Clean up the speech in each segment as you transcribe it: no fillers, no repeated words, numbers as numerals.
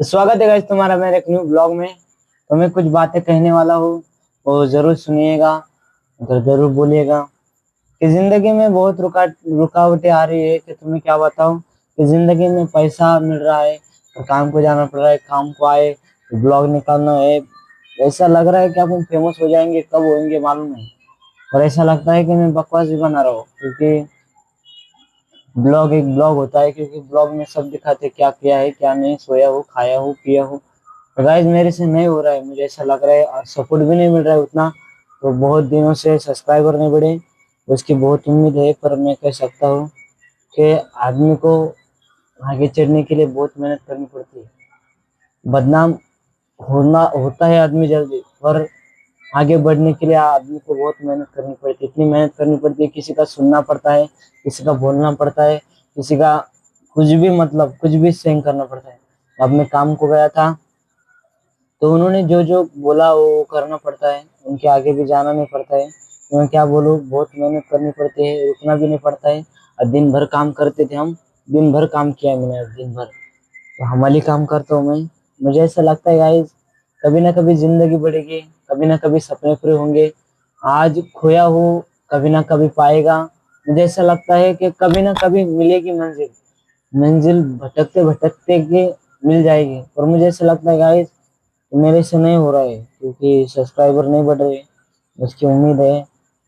तो स्वागत है गाइस तुम्हारा मेरे एक न्यू ब्लॉग में। तो मैं कुछ बातें कहने वाला हूँ, वो जरूर सुनिएगा, अगर जरूर बोलिएगा। कि जिंदगी में बहुत रुकावटें आ रही है, कि तुम्हें क्या बताऊं। कि जिंदगी में पैसा मिल रहा है और काम को जाना पड़ रहा है, काम को आए ब्लॉग निकालना है। ऐसा लग रहा है कि अपन फेमस हो जाएंगे, कब होंगे मालूम नहीं। और ऐसा लगता है कि मैं बकवास भी बना रहा हूँ, क्योंकि ब्लॉग एक ब्लॉग होता है, क्योंकि ब्लॉग में सब दिखाते क्या किया है क्या नहीं, सोया हो, खाया हो, पिया हो। तो गाइज मेरे से नहीं हो रहा है, मुझे ऐसा लग रहा है, और सपोर्ट भी नहीं मिल रहा है उतना। तो बहुत दिनों से सब्सक्राइबर नहीं बढ़े, उसकी बहुत उम्मीद है। पर मैं कह सकता हूँ कि आदमी को आगे चढ़ने के लिए बहुत मेहनत करनी पड़ती है। बदनाम होना होता है आदमी जल्दी, पर आगे बढ़ने के लिए आदमी को बहुत मेहनत करनी पड़ती है। इतनी मेहनत करनी पड़ती है, किसी का सुनना पड़ता है, किसी का बोलना पड़ता है, किसी का कुछ भी, मतलब कुछ भी सहन करना पड़ता है। अब मैं काम को गया था, तो उन्होंने जो जो बोला वो करना पड़ता है, उनके आगे भी जाना नहीं पड़ता है। तो मैं क्या बोलूँ, बहुत मेहनत करनी पड़ती है, रुकना भी नहीं पड़ता है। और दिन भर काम करते थे हम, दिन भर काम किया मैंने, आज दिन भर तो हमारी काम करता हूँ मैं। मुझे ऐसा लगता है गाइस, कभी ना कभी जिंदगी बढ़ेगी, कभी ना कभी सपने पूरे होंगे। आज खोया हो, कभी ना कभी पाएगा। मुझे ऐसा लगता है कि कभी ना कभी मिलेगी मंजिल, मंजिल भटकते भटकते के मिल जाएगी। और मुझे ऐसा लगता है गाइस, मेरे से नहीं हो रहा है, क्योंकि सब्सक्राइबर नहीं बढ़ रहे, उसकी उम्मीद है।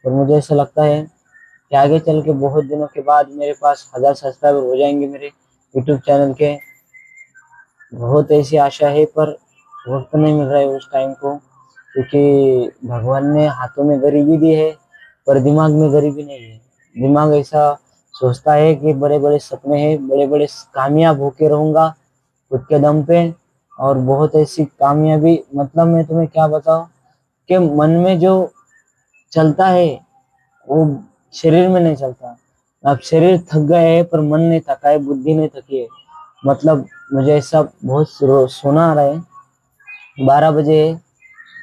और मुझे ऐसा लगता है कि आगे चल के बहुत दिनों के बाद मेरे पास 1000 सब्सक्राइबर हो जाएंगे मेरे यूट्यूब चैनल के। बहुत ऐसी आशा है, पर वक्त नहीं मिल रहा है उस टाइम को, क्योंकि भगवान ने हाथों में गरीबी दी है, पर दिमाग में गरीबी नहीं है। दिमाग ऐसा सोचता है कि बड़े बड़े सपने हैं, बड़े बड़े कामयाब होके रहूंगा खुद के दम पे। और बहुत ऐसी कामयाबी, मतलब मैं तुम्हें क्या बताऊं, कि मन में जो चलता है वो शरीर में नहीं चलता। अब शरीर थक गए है, पर मन नहीं थका है, बुद्धि नहीं थकी है। मतलब मुझे ऐसा बहुत सोना आ रहा है, 12 बजे,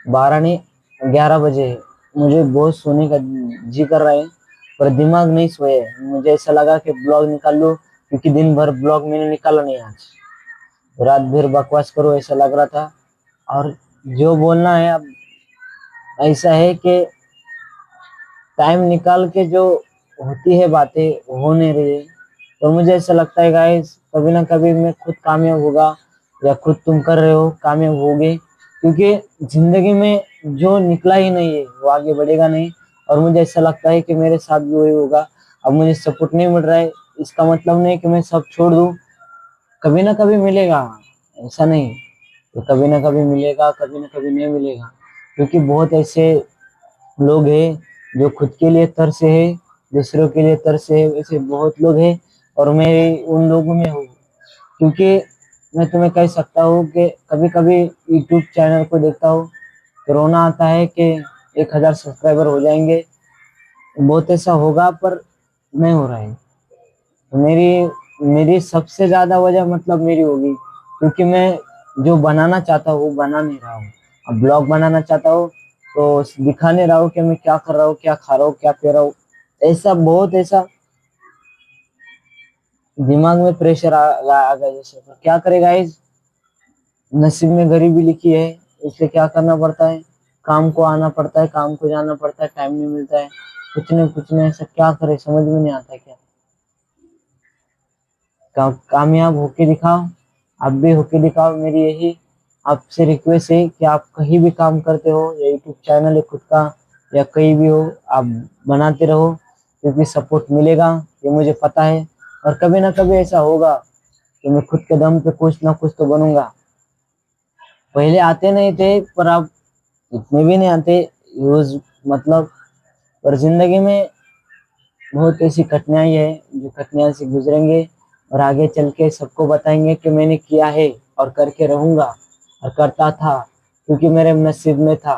12 नहीं 11 बजे है। मुझे बहुत सोने का जी कर रहा है, पर दिमाग नहीं सोए है। मुझे ऐसा लगा कि ब्लॉग निकाल लो, क्योंकि दिन भर ब्लॉग मैंने निकाला नहीं आज, रात भर बकवास करो ऐसा लग रहा था। और जो बोलना है अब, ऐसा है कि टाइम निकाल के जो होती है बातें हो नहीं रही है। तो मुझे ऐसा लगता है गाइस, कभी ना कभी मैं खुद कामयाब होगा, या खुद तुम कर रहे हो कामयाब होगे, क्योंकि जिंदगी में जो निकला ही नहीं है वो आगे बढ़ेगा नहीं। और मुझे ऐसा लगता है कि मेरे साथ भी वही होगा। अब मुझे सपोर्ट नहीं मिल रहा है, इसका मतलब नहीं कि मैं सब छोड़ दूं। कभी ना कभी मिलेगा, ऐसा नहीं। तो कभी ना कभी मिलेगा, कभी ना कभी नहीं मिलेगा, क्योंकि बहुत ऐसे लोग हैं जो खुद के लिए तरसे है, दूसरों के लिए तरसे है, ऐसे बहुत लोग हैं। और मैं उन लोगों में हूँ, क्योंकि मैं तुम्हें कह सकता हूँ कि कभी कभी यूट्यूब चैनल को देखता हूँ, तो रोना आता है कि 1000 सब्सक्राइबर हो जाएंगे, बहुत ऐसा होगा, पर नहीं हो रहा है। मेरी मेरी सबसे ज्यादा वजह मतलब मेरी होगी, क्योंकि मैं जो बनाना चाहता हूँ वो बना नहीं रहा हूँ। अब ब्लॉग बनाना चाहता हूँ, तो दिखा नहीं रहा हूँ कि मैं क्या कर रहा हूँ, क्या खा रहा हूँ, क्या पी रहा हूँ। ऐसा बहुत ऐसा दिमाग में प्रेशर आ गया जैसे। तो क्या करेगा इस, नसीब में गरीबी लिखी है, इसलिए क्या करना पड़ता है, काम को आना पड़ता है, काम को जाना पड़ता है, टाइम नहीं मिलता है। कुछ नहीं ऐसा क्या करे, समझ में नहीं आता क्या। कामयाब होके दिखाओ, आप भी होके दिखाओ। मेरी यही आपसे रिक्वेस्ट है कि आप कहीं भी काम करते हो, या यूट्यूब चैनल है खुद का, या कहीं भी हो, आप बनाते रहो, क्योंकि सपोर्ट मिलेगा, ये मुझे पता है। और कभी ना कभी ऐसा होगा कि मैं खुद के दम पे कुछ ना कुछ तो बनूंगा। पहले आते नहीं थे, पर अब इतने भी नहीं आते यूज, मतलब। पर जिंदगी में बहुत ऐसी कठिनाई है, जो कठिनाई से गुजरेंगे, और आगे चल के सबको बताएंगे कि मैंने किया है और करके रहूंगा, और करता था, क्योंकि मेरे नसीब में था।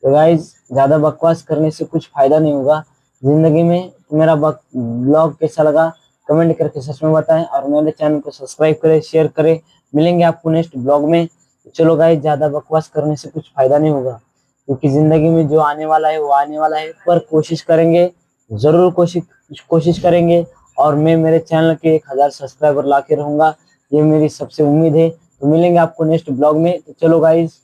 तो गाइज, ज्यादा बकवास करने से कुछ फायदा नहीं होगा जिंदगी में। तो मेरा ब्लॉग कैसा लगा कमेंट करके सच में बताएं, और मेरे चैनल को सब्सक्राइब करें, शेयर करें। मिलेंगे आपको नेक्स्ट ब्लॉग में। चलो गाइज, ज्यादा बकवास करने से कुछ फायदा नहीं होगा, क्योंकि जिंदगी में जो आने वाला है वो आने वाला है। पर कोशिश करेंगे, जरूर कोशिश कोशिश करेंगे। और मैं मेरे चैनल के 1000 सब्सक्राइबर ला के रहूंगा, ये मेरी सबसे उम्मीद है। तो मिलेंगे आपको नेक्स्ट ब्लॉग में। तो चलो गाइस,